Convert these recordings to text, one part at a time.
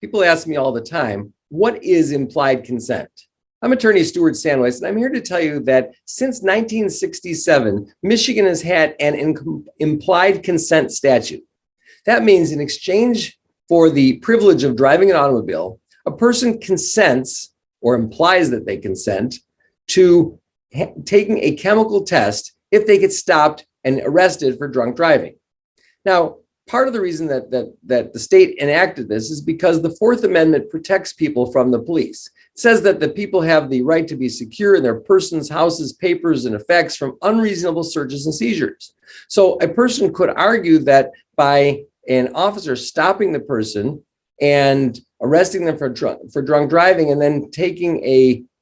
People ask me all the time, what is implied consent? I'm attorney Stuart Sandweiss, and I'm here to tell you that since 1967, Michigan has had an implied consent statute. That means in exchange for the privilege of driving an automobile, a person consents or implies that they consent to taking a chemical test if they get stopped and arrested for drunk driving. Now, part of the reason that the state enacted this is because the Fourth Amendment protects people from the police. It says that the people have the right to be secure in their persons, houses, papers, and effects from unreasonable searches and seizures. So a person could argue that by an officer stopping the person and arresting them for drunk driving and then taking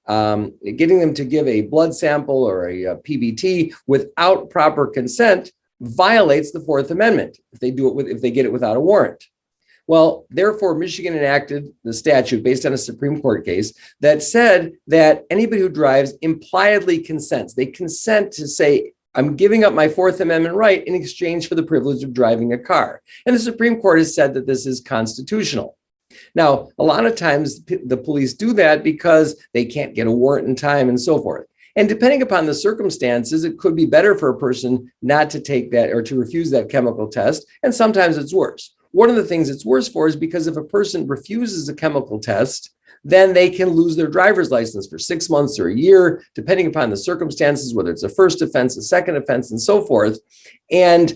getting them to give a blood sample or a PBT without proper consent violates the Fourth Amendment if they get it without a warrant. Well, therefore, Michigan enacted the statute based on a Supreme Court case that said that anybody who drives impliedly consents. They consent to say, I'm giving up my Fourth Amendment right in exchange for the privilege of driving a car. And the Supreme Court has said that this is constitutional. Now, a lot of times the police do that because they can't get a warrant in time and so forth. And depending upon the circumstances, it could be better for a person not to take that or to refuse that chemical test. And sometimes it's worse. One of the things it's worse for is because if a person refuses a chemical test, then they can lose their driver's license for 6 months or a year, depending upon the circumstances, whether it's a first offense, a second offense, and so forth, and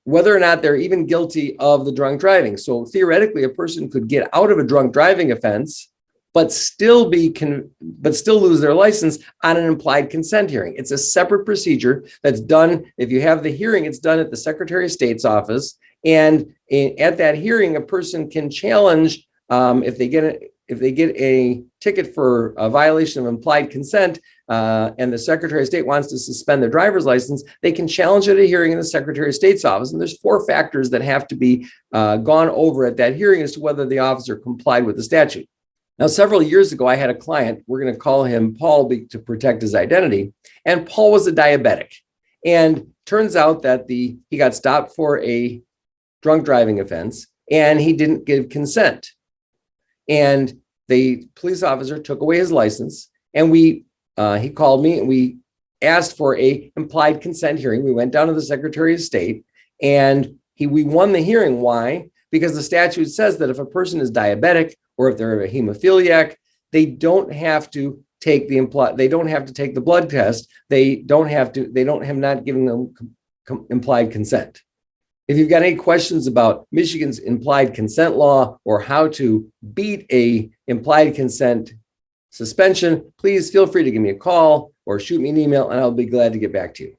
whether or not they're even guilty of the drunk driving. So theoretically, a person could get out of a drunk driving offense, but still lose their license on an implied consent hearing. It's a separate procedure that's done. If you have the hearing, it's done at the Secretary of State's office. And at that hearing, a person can challenge if they get a ticket for a violation of implied consent and the Secretary of State wants to suspend their driver's license, they can challenge it at a hearing in the Secretary of State's office. And there's 4 factors that have to be gone over at that hearing as to whether the officer complied with the statute. Now, several years ago, I had a client, we're going to call him Paul to protect his identity, and Paul was a diabetic. And turns out that he got stopped for a drunk driving offense and he didn't give consent. And the police officer took away his license, and he called me and we asked for a implied consent hearing. We went down to the Secretary of State and we won the hearing. Why? Because the statute says that if a person is diabetic or if they're a hemophiliac, they don't have to take the blood test. They have not given them implied consent. If you've got any questions about Michigan's implied consent law or how to beat a implied consent suspension, please feel free to give me a call or shoot me an email, and I'll be glad to get back to you.